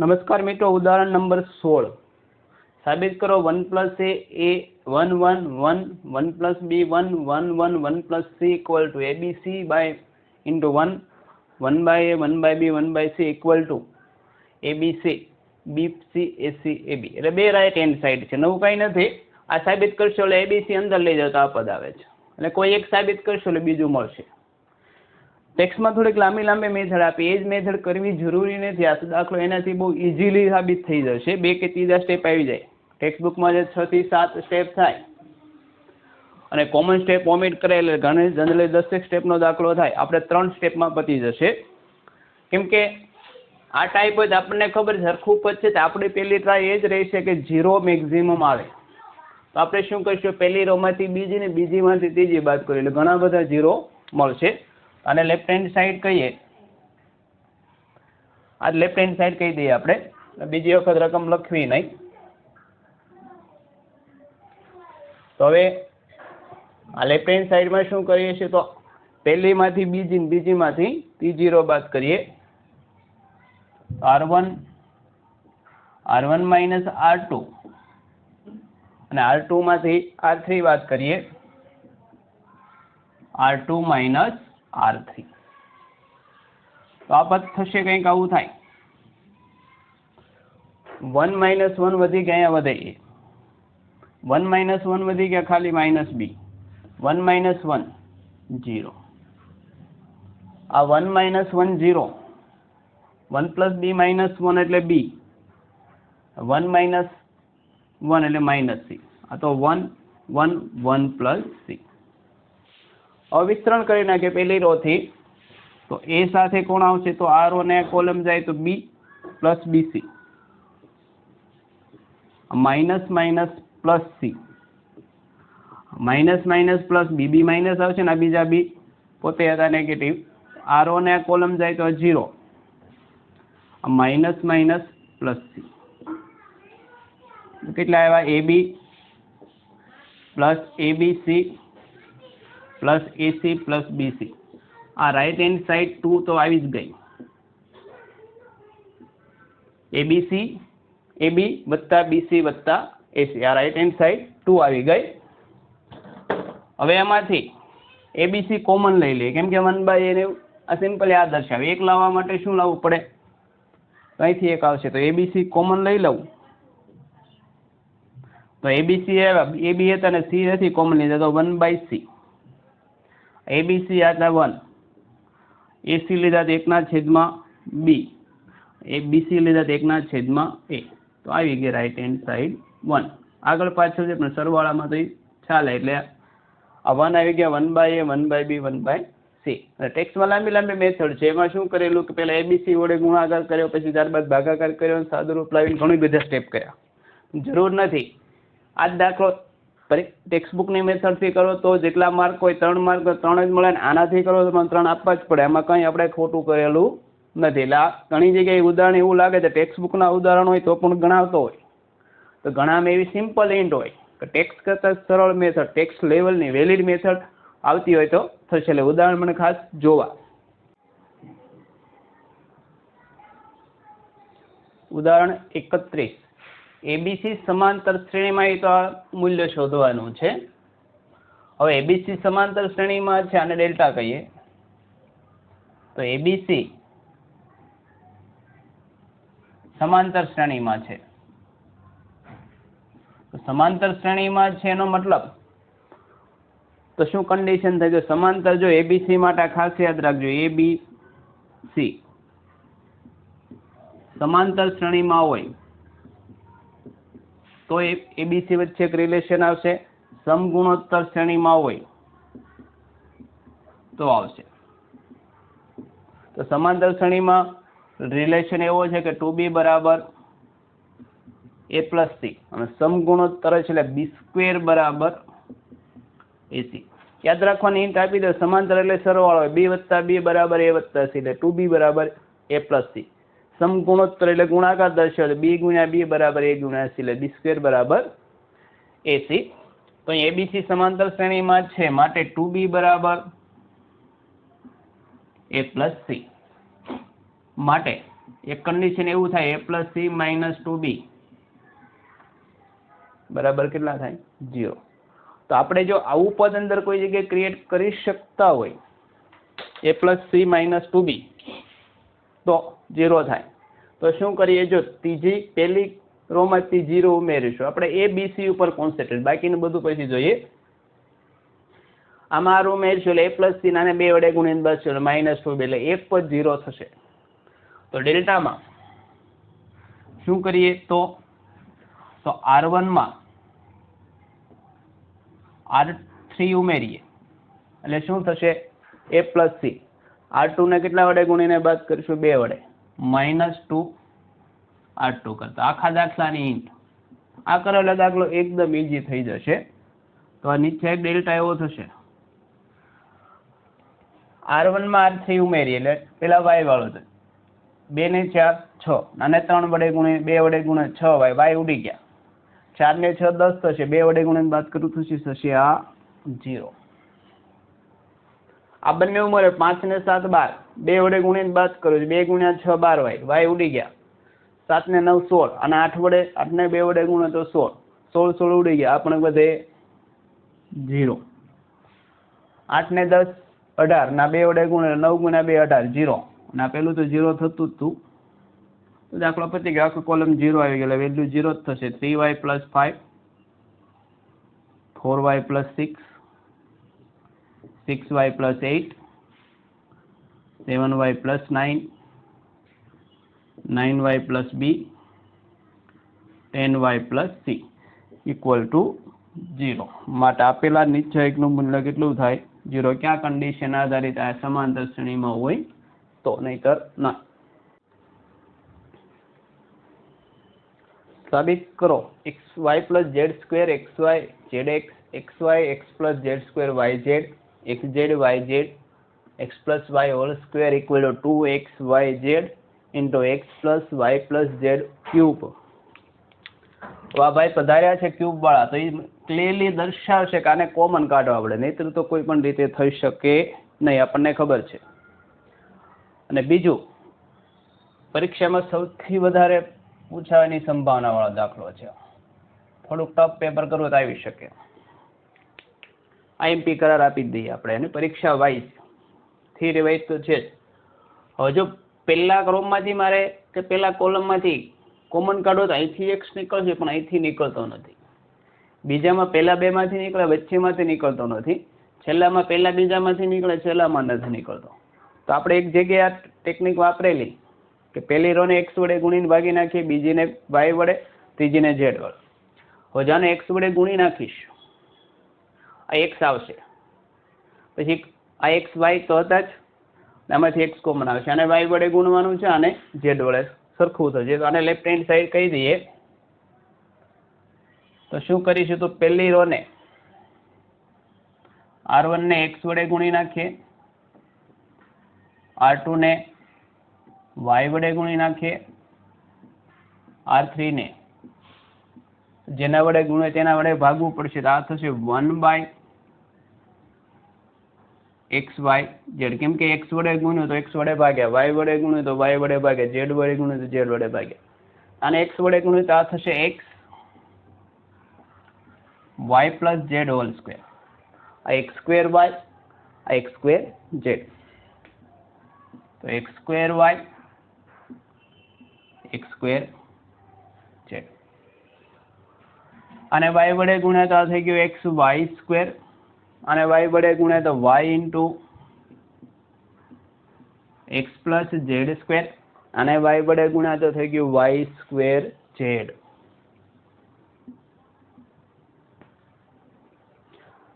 नमस्कार मित्रों, उदाहरण नंबर 16 साबित करो 1 + a 1 1 1 1 + b 1 1 1 1 + c equal to abc by into 1 1 by a 1 by b 1 by c equal to abc bc ac ab એટલે બે રાઈટ હેન્ડ સાઈડ છે. નવું કંઈ નથી. આ સાબિત કરશો એટલે abc અંદર લઈ જાવ તો આ પદ આવે છે. એટલે કોઈ એક સાબિત કરશો એટલે બીજું મળશે. ટેક્સ્ટમાં થોડીક લાંબી મેથડ આપી, એ જ મેથડ કરવી જરૂરી નથી. આ દાખલો એનાથી બહુ ઇઝીલી સાબિત થઈ જશે. બે કે ત્રીજા સ્ટેપ આવી જાય. ટેક્સ્ટબુકમાં જે 6 થી 7 સ્ટેપ થાય અને કોમન સ્ટેપ ઓમિટ કરે એટલે જનરલી 10 સ્ટેપનો દાખલો થાય. આપણે 3 સ્ટેપમાં પતી જશે. કેમ કે આ ટાઈપ હોય તો આપણને ખબર છે સરખું પદ છે. તો આપણી પહેલી ટ્રાય એ જ રહેશે કે 0 મેક્ઝિમમ આવે. તો આપણે શું કરીશું, પહેલી રોમાંથી બીજી ને બીજીમાંથી ત્રીજી બાદ કરીએ એટલે ઘણા બધા 0 મળશે. અને લેફ્ટ હેન્ડ સાઈડ કહીએ, આ લેફ્ટ હેન્ડ સાઈડ કહી દઈએ આપણે, બીજી વખત રકમ લખવી નહીં. તો હવે આ લેફ્ટ હેન્ડ સાઈડમાં શું કરીએ છીએ, તો પહેલીમાંથી બીજી ને બીજીમાંથી ત્રીજી રો બાદ કરીએ. r1 r1 - r2 અને r2 માંથી r3 બાદ કરીએ. r2 - r3. તો આ પદ થશે કંઈક આવું થાય. 1 - 1 વધી ગયા, અહીંયા વધે a. 1 - 1 વધી ગયા, ખાલી -b. 1 - 1 0. આ 1 - 1 0. 1 + b - 1 એટલે b. 1 - 1 એટલે -c. આ તો 1 1 1 + c. હવે વિસ્તરણ કરી નાખીએ પહેલી રો થી. તો a સાથે કોણ આવશે, તો આ રો ને કોલમ જાય તો b + bc. Minus minus plus c. Minus minus plus bb minus આવશે ને આ બીજા b પોતે હતા નેગેટિવ. આ રો ને કોલમ જાય તો 0. Minus minus plus c. કેટલા આવ્યા, ab plus abc plus ac plus bc. આ રાઈટ હેન્ડ સાઈડ 2 તો આવી જ ગઈ. abc ab વત્તા bc વત્તા ac, આ રાઈટ હેન્ડ સાઈડ 2 આવી ગઈ. હવે એમાંથી abc કોમન લઈ લઈએ, કેમ કે 1/a ને આ સિમ્પલ યાદ દર્શાવે. એક લાવવા માટે શું લાવવું પડે, અહીંથી એક આવશે તો abc કોમન લઈ લઉં. તો abc આવ્યા, ab હતા ને c નથી કોમન લીધા તો 1/c. abc હતા 1, ac લીધા તો 1/b, abc લીધા તો 1/a. તો આવી ગઈ રાઈટ હેન્ડ સાઈડ 1. આગળ પાછળ છે પણ સરવાળામાં તો ચાલે. એટલે આ 1 આવી ગયા, 1/a 1/b 1/c. ટેક્સ્ટમાં લાંબી મેથડ છે. એમાં શું કરેલું કે પહેલા abc વડે ગુણાકાર કર્યો, પછી ત્યારબાદ ભાગાકાર કર્યો, સાદુરૂપ લાવીને ઘણી બધા સ્ટેપ કર્યા. જરૂર નથી. આ જ દાખલો ટેક્સ્ટબુકની મેથડથી કરો તો જેટલા માર્ક હોય 3 માર્ક 3 જ મળે, ને આનાથી કરો તો પણ 3 આપવા જ પડે. એમાં કંઈ આપણે ખોટું કરેલું નથી. એટલે આ ઘણી જગ્યાએ ઉદાહરણ એવું લાગે છે ટેક્સ્ટબુકના ઉદાહરણ હોય તો પણ ગણાવતો હોય, તો ઘણામાં એવી સિમ્પલ હિન્ટ હોય કે ટેક્સ્ટ કરતાં સરળ મેથડ, ટેક્સ્ટ લેવલની વેલિડ મેથડ આવતી હોય તો થશે. એટલે ઉદાહરણ મને ખાસ જોવા. ઉદાહરણ 31. abc સમાંતર શ્રેણીમાં, એ તો આ મૂલ્ય શોધવાનું છે. હવે abc સમાંતર શ્રેણીમાં છે, આને ડેલ્ટા કહીએ. તો abc સમાંતર શ્રેણીમાં છે. તો સમાંતર શ્રેણીમાં છે એનો મતલબ તો શું કન્ડિશન થાય, જો સમાંતર, જો abc માટે ખાસ યાદ રાખજો, abc સમાંતર શ્રેણીમાં હોય તો abc વચ્ચે એક રિલેશન આવશે. સમગુણોત્તર શ્રેણીમાં હોય તો આવશે. તો સમાંતર શ્રેણીમાં રિલેશન એવો છે કે 2b = a + c, અને સમગુણોત્તર છે એટલે b² = ac. યાદ રાખવાની હિન્ટ આપી દો. સમાંતર એટલે સરવાળો હોય, b + b = a + c, એટલે 2b = a + c. સમગુણોત્તર એટલે ગુણાકાર દર્શાવે, b × b = a × c, એટલે b² = ac. તો અહીં abc સમાંતર શ્રેણીમાં છે માટે 2b = a + c. માટે એક કન્ડિશન એવું થાય a plus C minus 2b બરાબર કેટલા થાય 0. તો આપણે જો આવું પદ અંદર કોઈ જગ્યાએ ક્રિએટ કરી શકતા હોય a plus C minus 2b તો 0 થાય. તો શું કરીએ, જો ત્રીજી પહેલી રોમાંથી 0 ઉમેરીશું. આપણે a b c ઉપર કોન્સન્ટ્રેટ, બાકીનું બધું પછી જોઈએ. આમાં આ ઉમેરીશું એટલે a પ્લસ સી નાને 2 વડે ગુણીને બસ માઇનસ 2b એટલે એક પદ 0 થશે. તો ડેલ્ટામાં શું કરીએ તો R1 માં R3 ઉમેરીએ એટલે શું થશે a પ્લસ સી. R2 ને કેટલા વડે ગુણીને બાદ કરીશું 2 વડે માઇનસ 2 R2 કરતા. આખા દાખલાની હિન્ટ આ કરો એટલે દાખલો એકદમ ઈઝી થઈ જશે. તો આ નીચે એક ડેલ્ટા એવો થશે. R1 માં R3 ઉમેરીએ એટલે પેલા y વાળો છે 2 ને 4 6 અને 3 વડે ગુણે 2 વડે ગુણે 6 y ઉડી ગયા. 4 ને 6 10 થશે, 2 વડે ગુણીને બાદ કરું થશે આ 0. આ બંને ઉમેરે 5 ને 7 12, 2 વડે ગુણીને બાદ કરું 2 ગુણ્યા 6 12 y ઉડી ગયા. 7 ને 9 16 અને 8 ને 2 વડે ગુણે તો 16 16 ઉડી ગયા. આપણે બધે 0. 8 ને 10 18 ના 2 વડે ગુણે 9 ગુણ્યા 2 18 0. અને પેલું તો 0 થતું જ તું. તો દાખલો પતી ગયો, આખો કોલમ 0 આવી ગયો, વેલ્યુ 0 જ થશે. 3y plus 5, 4y plus 6, 6y plus 8, 7y plus 9, 9y plus b, 10y plus c equal to 0. માટે આપેલા નીચે એકનું મૂલ્ય કેટલું થાય 0. ક્યાં કન્ડિશન આધારિત આ સમાંતર શ્રેણીમાં હોય તો, નહીતર ના. સાબિત કરો xy plus z square xy zx xy x plus z square yz xz yz x plus y whole square equal to 2xyz into x plus y plus Z cube. તો આ ભાઈ પધાર્યા છે ક્યુબ વાળા, તો એ ક્લિયરલી દર્શાવશે કે આને કોમન કાઢવા પડે, નહીતર તો કોઈ પણ રીતે થઈ શકે નહીં, આપણને ખબર છે. અને બીજું, પરીક્ષામાં સૌથી વધારે પૂછાવાની સંભાવના વાળો દાખલો છે. થોડુંક ટફ પેપર કરવું તો આવી શકે. IMP કરાર આપી જ દઈએ આપણે એને. પરીક્ષા વાઇઝ થિયરી વાઇઝ તો છે જ. હવે જો પહેલા ક્રમમાંથી મારે કે પહેલા કોલમમાંથી કોમન કાઢો તો અહીંથી x નીકળશે, પણ અહીંથી નીકળતો નથી. બીજામાં પહેલા બે માંથી નીકળે, વચ્ચેમાંથી નીકળતો નથી. છેલ્લામાં પહેલા બીજામાંથી નીકળે, છેલ્લામાં નથી નીકળતો. તો આપણે એક જગ્યાએ આ ટેકનિક વાપરેલી કે પહેલી રોને x વડે ગુણીને ભાગી નાખીએ, બીજીને y વડે, ત્રીજીને z વડે. હવે જાને x વડે ગુણી નાખીશ, આ x આવશે, પછી આ x y તો હતા જ, આમાંથી x કોમન આવશે, અને y વડે ગુણવાનું છે, અને z વડે સરખું થશે. તો આને લેફ્ટ હેન્ડ સાઈડ કહી દઈએ. તો શું કરીશું, તો પહેલી રોને R1 ને x વડે ગુણી નાખીએ, R2 ને y વડે ગુણી નાખીએ, R3 ને જેના વડે ગુણે તેના વડે ભાગવું પડશે. તો આ થશે 1/xyz. કેમ કે x વડે ગુણ્યું તો x વડે ભાગ્યા, y વડે ગુણ્યું તો y વડે ભાગ્યા, z વડે ગુણ્યું તો z વડે ભાગ્યા. અને x વડે ગુણ્યું તો આ થશે x y plus z whole square. આ x સ્ક્વેર y, આ x સ્ક્વેર z. તો x square y, x square z. અને y વડે ગુણ્યા તો આ થઈ ગયું x y સ્ક્વેર, અને y વડે ગુણ્યા તો y into x plus z square, અને y વડે ગુણ્યા તો થઈ ગયું y સ્ક્વેર z.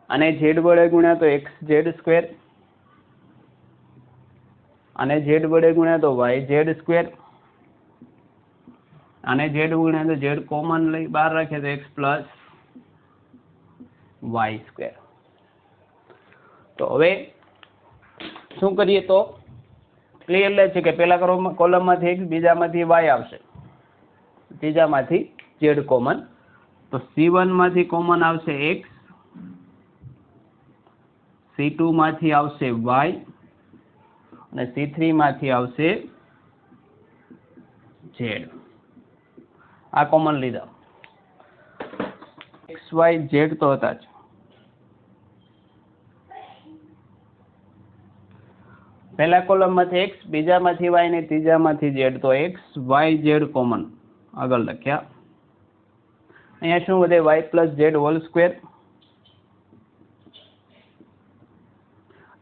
અને z વડે ગુણ્યા તો x z સ્ક્વેર, અને z વડે ગુણ્યા તો y z સ્ક્વેર, અને z ગુણ્યા તો z કોમન લઈ બહાર રાખીએ તો x પ્લસ y સ્ક્વેર. તો હવે શું કરીએ, તો ક્લિયર છે કે પહેલા કોલમમાંથી x, બીજામાંથી y આવશે, ત્રીજામાંથી z કોમન. તો C1 માંથી કોમન આવશે x, C2 માંથી આવશે y, અને C3 માંથી આવશે ઝેડ, આ કોમન લીધા. એક્સ વાય ઝેડ તો હતા જ. પહેલા કોલમમાંથી એક્સ, બીજામાંથી વાય ને ત્રીજામાંથી ઝેડ, તો એક્સ વાય ઝેડ કોમન આગળ લખ્યા. અહીંયા શું વધે? Y plus z whole square.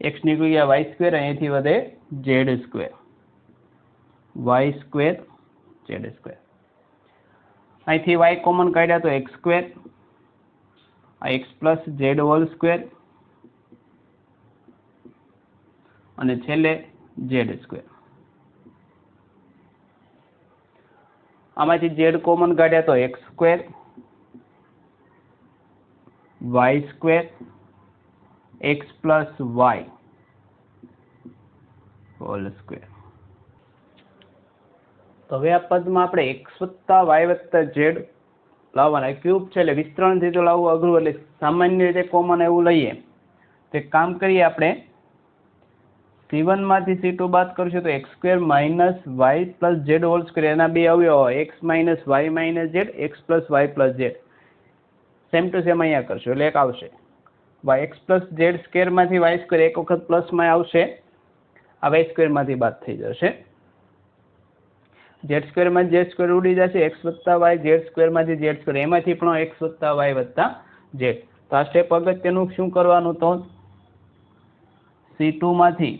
X નીકળી ગયા વાય સ્ક્વેર, અહીંયાથી વધે z square, y square z square. અહીંથી વાય કોમન કાઢ્યા તો એક્સ સ્ક્વેર, આ x plus z whole square, અને છેલ્લે ઝેડ સ્ક્વેર. આમાંથી ઝેડ કોમન કાઢ્યા તો x square, y square, x plus y whole square. તો હવે આ પદમાં આપણે એક્સ વત્તા વાય વત્તા ઝેડ લાવવાના. ક્યુબ છે એટલે વિસ્તરણથી તો લાવવું અઘરું, એટલે સામાન્ય રીતે કોમન એવું લઈએ. તો એક કામ કરીએ, આપણે C1 માંથી C2 બાદ કરશું તો x square minus y plus z whole square, એના બે અવયવ હોય x minus y minus z, x plus y plus z. Same to same અહીંયા કરશું એટલે એક આવશે વાય એક્સ પ્લસ ઝેડ સ્ક્વેરમાંથી વાય સ્ક્વેર, એક વખત પ્લસમાં આવશે, આ વાય સ્ક્વેરમાંથી બાદ થઈ જશે. ઝેડ સ્ક્વેરમાં ઝેડ સ્ક્વેર ઉડી જશે, એક્સ વત્તા વાય ઝેડ સ્ક્વેરમાંથી ઝેડ સ્ક્વેર, એમાંથી પણ એક્સ વત્તા વાય વત્તા ઝેડ. તો આ સ્ટેપ અગત્યનું શું કરવાનું? તો C2 માંથી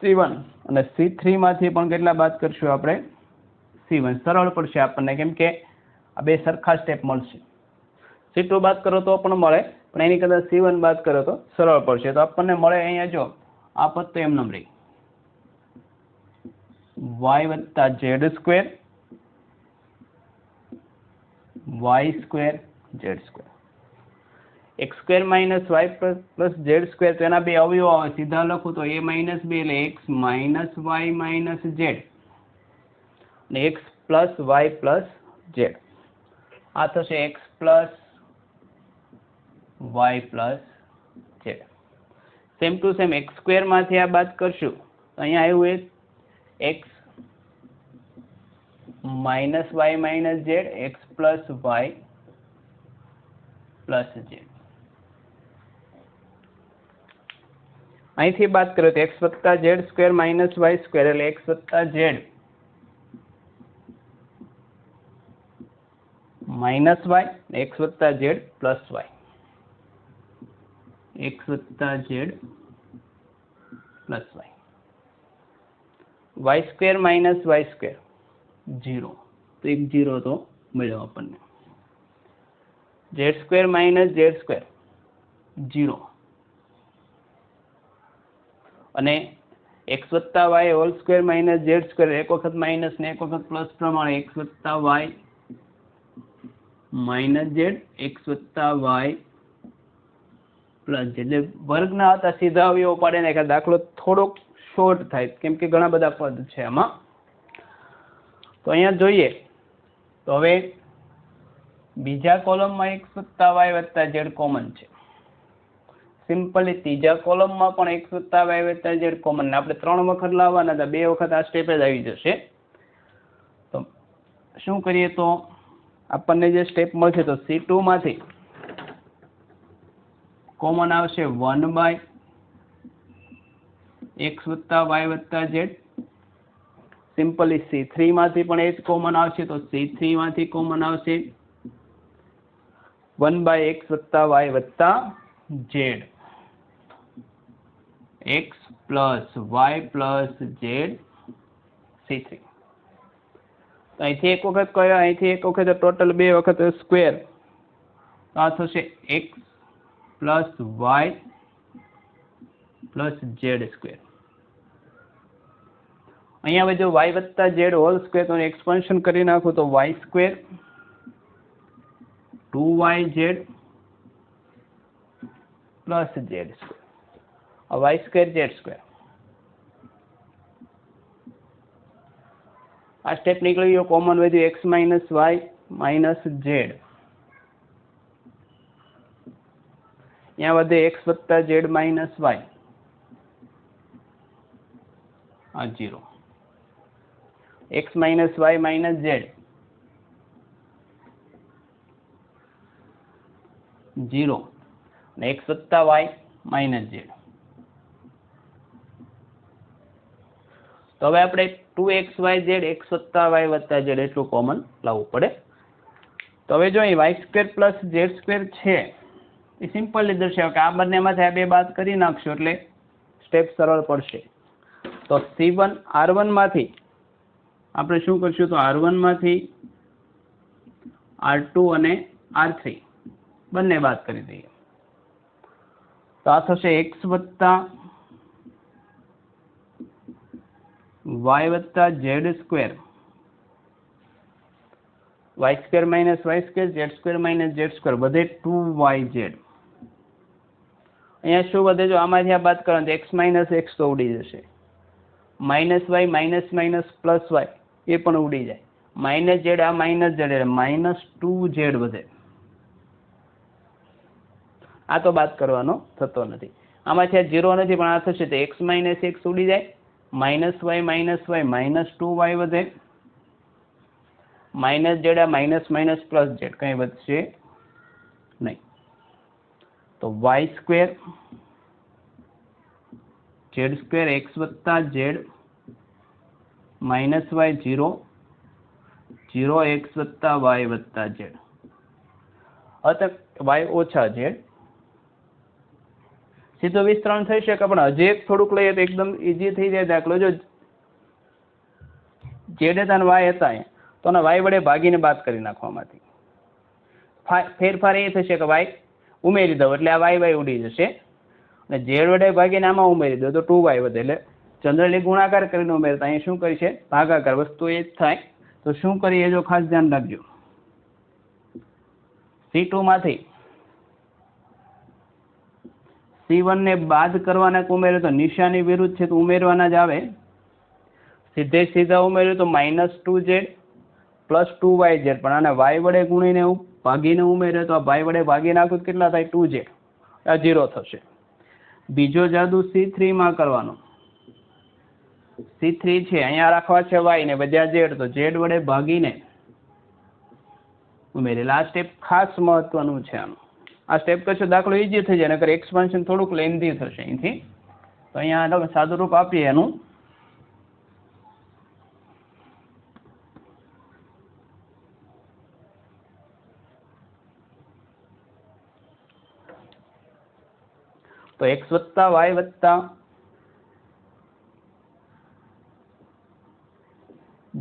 C1 અને C3 માંથી પણ કેટલા બાદ કરશું આપણે? C1. સરળ પડશે આપણને, કેમ કે આ બે સરખા સ્ટેપ મળશે. C2 બાદ કરો તો પણ મળે, પણ એની કરતાં C1 બાદ કરો તો સરળ પડશે. તો આપણને મળે અહીંયા જો આ પદ તો એમ નંબર વાય વત્તા z square, y square z square. X square minus y plus z square, તો એના બે અવયવ આવે, સીધા લખું તો a માઇનસ બે એટલે x minus y minus z, અને x plus y plus z. આ થશે x plus y plus z. Same to same x સ્ક્વેરમાંથી આ બાદ કરશું તો અહીંયા આવ્યું x minus y minus z, x plus y plus z. અહીંથી બાદ કરો તો એક્સ વત્તા z square minus y square એટલે એક્સ વત્તા ઝેડ માઇનસ વાય, એક્સ વત્તા ઝેડ પ્લસ વાય, એક્સ વત્તા z plus Y. Y square minus y square 0, તો એક 0 તો મળ્યો આપણને. Z square minus z square 0, અને એક્સ વત્તા y whole square minus z square, એક વખત માઇનસ ને એક વખત પ્લસ પ્રમાણે એક્સ વત્તા વાય માઇનસ ઝેડ, એક્સ વત્તા વાય પ્લસ ઝેડ. એટલે વર્ગના હતા સીધા અવયવો પાડે ને, દાખલો થોડોક શોર્ટ થાય કેમ કે ઘણા બધા પદ છે આમાં. તો અહીંયા જોઈએ તો હવે બીજા કોલમમાં એક્સ વત્તા વાય વત્તા ઝેડ કોમન છે. સિમ્પલી ત્રીજા કોલમમાં પણ એક્સ વત્તા વાય વત્તા ઝેડ કોમન, ને આપણે 3 વખત લાવવાના હતા, 2 વખત આ સ્ટેપે જ આવી જશે. તો શું કરીએ, તો આપણને જે સ્ટેપ મળશે તો C2 માંથી કોમન આવશે 1 બાય એક્સ વત્તા વાય વત્તા ઝેડ. સિમ્પલી C3 માંથી પણ એ જ કોમન આવશે, તો C3 માંથી કોમન આવશે 1 બાય એક્સ વત્તા વાય વત્તા z, x plus y plus z C3. તો અહીંથી એક વખત કયો, અહીંથી એક વખત, ટોટલ 2 વખત સ્ક્વેર, આ થશે x plus y plus z square. અહીંયા હવે જો વાય વત્તા ઝેડ હોલ સ્ક્વેર તો એક્સપાન્શન કરી નાખું તો y square 2yz plus z square, y square z square. આ સ્ટેપ નીકળી ગયો, કોમન વધ્યું x minus y minus z. यहाँ વધે એક્સ વત્તા ઝેડ માઇનસ વાય, આ 0. x minus y minus z 0 અને x વત્તા વાય માઇનસ ઝેડ. તો હવે આપણે 2xyz x વત્તા વાય વત્તા ઝેડ એટલું કોમન લાવવું પડે. તો હવે જો અહીં y² પ્લસ z² છે એ સિમ્પલી દર્શાવે કે આ બંનેમાંથી આ બે બાદ કરી નાખશો એટલે સ્ટેપ સરળ પડશે. તો C1 R1 માંથી આપણે શું કરશું, તો R1 માંથી R2 અને R3 બંને બાદ કરી દઈએ. તો આ થશે x વત્તા y વત્તા z² y² minus y² z² minus z² બધે 2yz. અહીંયા શું વધે, જો આમાંથી આ બાદ કરો તો x માઇનસ x તો ઉડી જશે, minus y minus minus plus y એ પણ ઉડી જાય, માઇનસ ઝેડ આ માઇનસ ઝેડ એટલે -2z વધે. આ તો બાદ કરવાનો થતો નથી, આમાંથી આ 0 નથી પણ આ થશે તો x માઇનસ x ઉડી જાય, માઇનસ વાય -2y વધે, માઇનસ ઝેડ આ માઇનસ માઇનસ પ્લસ ઝેડ કંઈ વધશે નહીં. તો y² z² x વત્તા ઝેડ માઇનસ વાય 0 x વત્તા વાય વત્તા ઝેડ. હવે y ઓછા ઝેડ સીધો વિસ્તરણ થઈ શકે, પણ હજી એક થોડુંક લઈએ તો એકદમ ઈઝી થઈ જાય દાખલો. જો ઝેડ હતા અને વાય હતા તો વાય વડે ભાગીને બાદ કરી નાખવામાંથી ફેરફાર એ થશે કે વાય ઉમેરી દો એટલે આ વાય ઉડી જશે, અને ઝેડ વડે ભાગીને આમાં ઉમેરી દો તો 2y વધે. એટલે જનરલી ગુણાકાર કરીને ઉમેરતા અહીં શું કરી છે, ભાગાકાર, વસ્તુ એ જ થાય. તો શું કરીએ જો ખાસ ધ્યાન રાખજો, C2 માંથી C1 ને બાદ કરવાના ઉમેરે તો નિશાની વિરુદ્ધ છે તો ઉમેરવાના જ આવે. સીધા ઉમેર્યું તો -2z પ્લસ 2yz, પણ આને y વડે ગુણીને ભાગીને ઉમેરે તો આ y વડે ભાગી નાખું કેટલા થાય, 2z, આ 0 થશે. બીજો જાદુ C3 માં કરવાનો. C3 છે અહીંયા રાખવા છે y ને બધા z, તો z વડે ભાગીને ઉમેરેલા. આ સ્ટેપ ખાસ મહત્વનું છે. આ સ્ટેપ કરશો દાખલો ઈઝી થઈ જાય, નકર એક્સપાન્શન થોડુંક લેન્ધી થશે અહીંથી. તો અહીંયા સાદું રૂપ આપીએ એનું. તો x વત્તા વાય વત્તા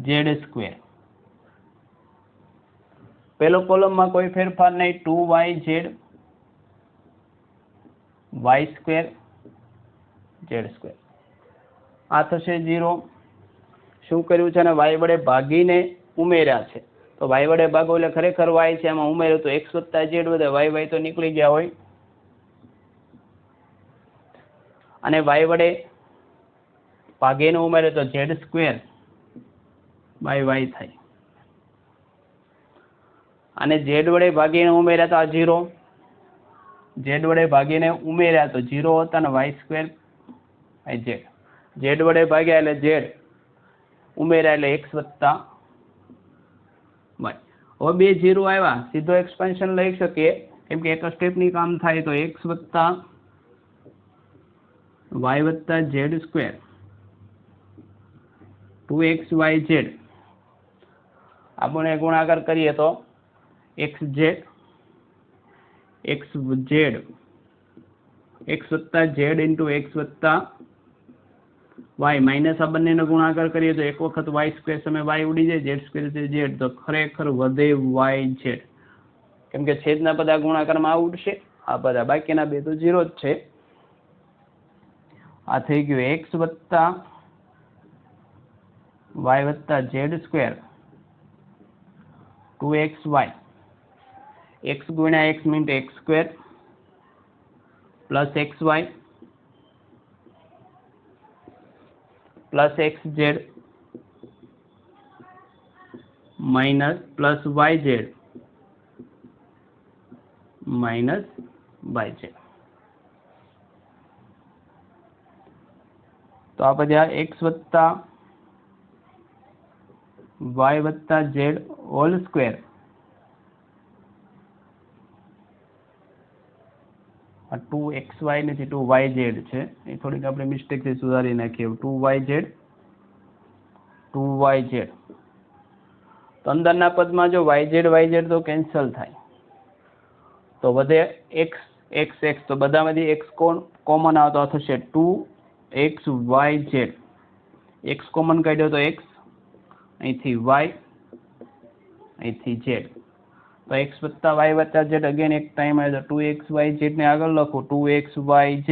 z². પેલો કોલમમાં કોઈ ફેરફાર નહીં, 2yz y² z². આ થશે 0. શું કર્યું છે, અને y વડે ભાગીને ઉમેર્યા છે, તો y વડે ભાગો એટલે ખરેખર y છે, એમાં ઉમેર્યું તો x વત્તા z વધે, y તો નીકળી ગયા હોય, અને y વડે ભાગીને ઉમેરે તો z² બાય y થાય, અને z વડે ભાગીને ઉમેર્યા તો આ 0, z વડે ભાગીને ઉમેર્યા તો 0 હતા ને y² બાય z, z વડે ભાગ્યા એટલે z ઉમેર્યા એટલે x વત્તા y. હવે બે 0 આવ્યા, સીધો એક્સપાન્શન લઈ શકીએ કેમ કે એક સ્ટેપની કામ થાય. તો x વત્તા y વત્તા z² 2xyz આપણે ગુણાકાર કરીએ તો xz x વત્તા z ઇન્ટુ x વત્તા y માઇનસ આ બંનેનો ગુણાકાર કરીએ તો એક વખત y² સામે y ઉડી જાય, z² z, તો ખરેખર વધે yz, કેમ કે છેદના બધા ગુણાકારમાં આ ઉડશે, આ બધા બાકીના બે તો 0 જ છે. આ થઈ ગયું x વત્તા y વત્તા z² 2xy, x ગુણ્યા x means x² plus xy plus xz minus plus yz minus yz. તો આ બધા x વત્તા વાય વત્તા ઝેડ હોલ સ્ક્વેર, આ 2xy નથી 2yz છે, એ થોડીક આપણે મિસ્ટેકથી સુધારી નાખીએ. 2yz તો અંદરના પદમાં જો yz તો કેન્સલ થાય, તો વધે x, તો બધામાંથી x કોમન આવતો થશે 2xyz. x કોમન કાઢ્યો તો x, અહીંથી y, અહીંથી z, તો x વત્તા y વત્તા z અગેન એક ટાઈમ આવે તો 2xyz ને આગળ લખો 2xyz,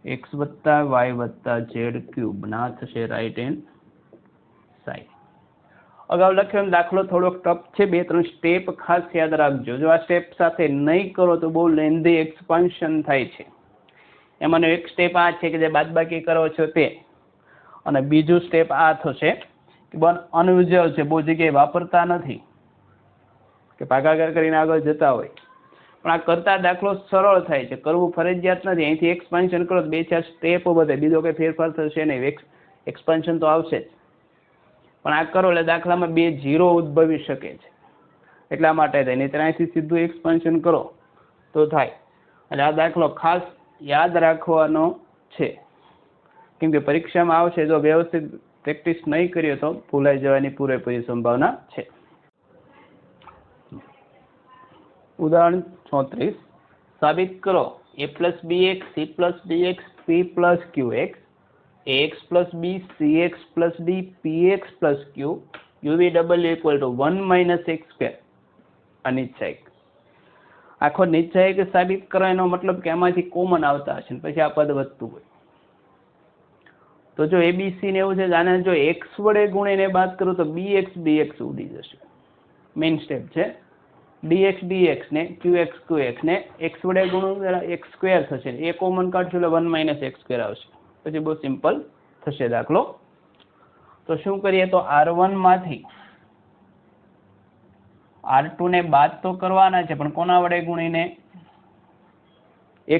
x વત્તા y વત્તા z ક્યુબ ના થશે રાઈટ હેન્ડ સાઈડ. અગાઉ લખ્યો દાખલો થોડોક ટફ છે, 2-3 સ્ટેપ ખાસ યાદ રાખજો. જો આ સ્ટેપ સાથે નહીં કરો તો બહુ લેન્ધી એક્સપાન્શન થાય છે. એમાંનો એક સ્ટેપ આ છે કે જે બાદબાકી કરો છો તે, અને બીજું સ્ટેપ આ થશે કે બહુ અનયુઝ્યુઅલ છે, બહુ જગ્યાએ વાપરતા નથી કે ભાગાકાર કરીને આગળ જતા હોય, પણ આ કરતા દાખલો સરળ થાય છે, કરવું ફરજિયાત નથી. અહીંથી એક્સપાન્શન કરો તો 2-4 સ્ટેપ વધે, બીજો કંઈ ફેરફાર થશે નહીં, એક્સપાન્શન તો આવશે જ, પણ આ કરો એટલે દાખલામાં 2 0 ઉદ્ભવી શકે છે, એટલા માટે થાય. નહીં ત્યાંથી સીધું એક્સપાન્શન કરો તો થાય. એટલે આ દાખલો ખાસ યાદ રાખવાનો છે, કેમ કે પરીક્ષામાં આવશે. જો વ્યવસ્થિત પ્રેક્ટિસ નહીં કરીએ તો ભૂલાઈ જવાની પૂરેપૂરી સંભાવના છે. ઉદાહરણ 34, સાબિત કરો a plus bx c plus dx p plus qx ax plus b cx plus d px plus q uv double equal to 1 minus x square. અનિશ્ચાયક. આખો નિશ્ચાયક સાબિત કરો એનો મતલબ કે આમાંથી કોમન આવતા હશે, પછી આ પદ વધતું હોય. તો જો abc ને એવું છે, આને જો x વડે ગુણીને બાદ કરો તો bx dx ઉડી જશે. મેઇન સ્ટેપ છે. dx dx ને qx qx ને x વડે ગુણો x સ્ક્વેર થશે, એ કોમન કાઢશું એટલે 1 માઇનસ x સ્ક્વેર આવશે. પછી બહુ સિમ્પલ થશે દાખલો. તો શું કરીએ, તો r1 માંથી r2 ને બાદ તો કરવાના છે, પણ કોના વડે ગુણીને?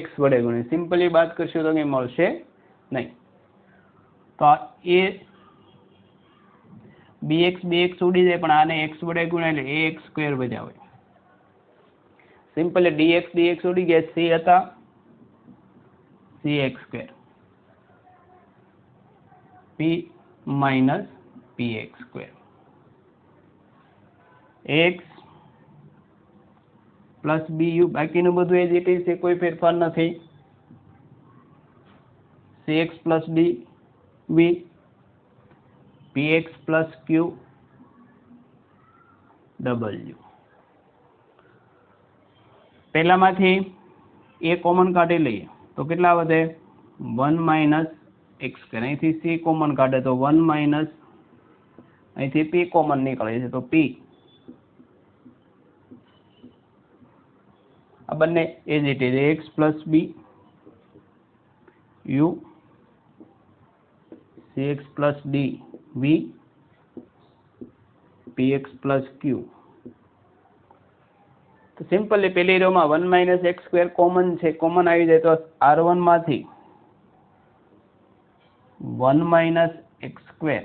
x વડે ગુણીને. સિમ્પલી બાદ કરશું તો કંઈ મળશે નહીં. તો એ bx bx ઉડી જાય, પણ આને x વડે ગુણ્યા એટલે ax સ્ક્વેર વધ્યા હોય. સિમ્પલ dx dx ઉડી ગયા, c હતા cx square, p minus px square, x plus bu, બાકીનું બધું એ જ ઇટ ઇઝ છે, કોઈ ફેરફાર નથી. cx plus d v, px plus q w. પહેલામાંથી એ કોમન કાઢી લઈએ તો કેટલા વધે? 1 માઇનસ x સ્ક્વેર. અહીંથી c કોમન કાઢે તો 1 માઇનસ, અહીંથી p કોમન નીકળે છે તો p. આ બંને એ જ રીતે x plus b u, cx plus d v, px plus q. તો સિમ્પલી પેલી રોમાં 1 માઇનસ x સ્ક્વેર કોમન છે, કોમન આવી જાય તો r1 માંથી 1 માઇનસ x સ્ક્વેર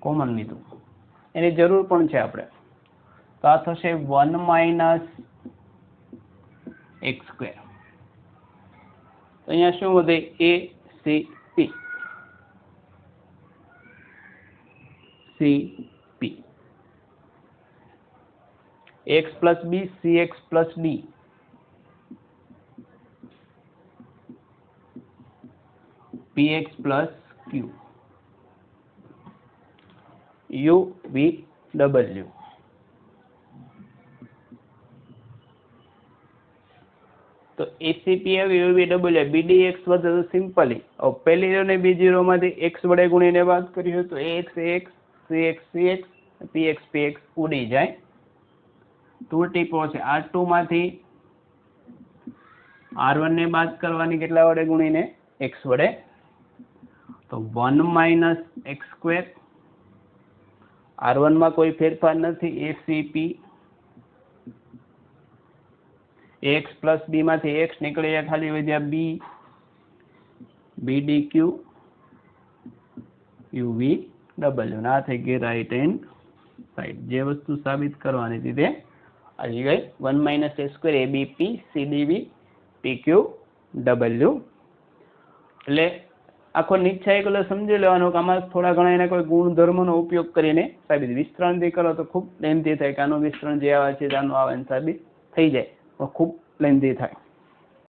કોમન લીધું, એની જરૂર પણ છે આપણે, તો આ થશે 1 માઇનસ x સ્ક્વેર. તો અહીંયા શું વધે? a c p, c p, x plus b cx plus d, px plus q, u v w. તો ACP UV W BDX વધે તો સિમ્પલી પહેલી રો ને બીજી રો માંથી x વડે ગુણીને બાદ કરીએ તો ax ax cx cx px px ઉડી જાય. ટુ ટીપો છે. r2 માંથી r1 ને બાદ કરવાની કેટલા વડે ગુણીને? x વડે. તો 1 માઇનસ x સ્ક્વેર. r1 માં કોઈ ફેરફાર નથી. ACP x પ્લસ b માંથી x નીકળી જાય, ખાલી વધ્યા b, bdq યુવી ડબલ્યુ. આ થઈ ગઈ રાઈટ હેન્ડ સાઈડ. જે વસ્તુ સાબિત કરવાની હતી તે આવી ગઈ. 1 - a² abp cdv pq w. એટલે આખો નિશ્ચય કલર સમજી લેવાનો કે આમાં થોડા ઘણા એના કોઈ ગુણધર્મોનો ઉપયોગ કરીને સાબિત. વિસ્તરણથી કરો તો ખૂબ લેન્થી થાય કે આનું વિસ્તરણ જે આવે છે આનું આવે સાબિત થઈ જાય, પણ ખૂબ લેન્થી થાય.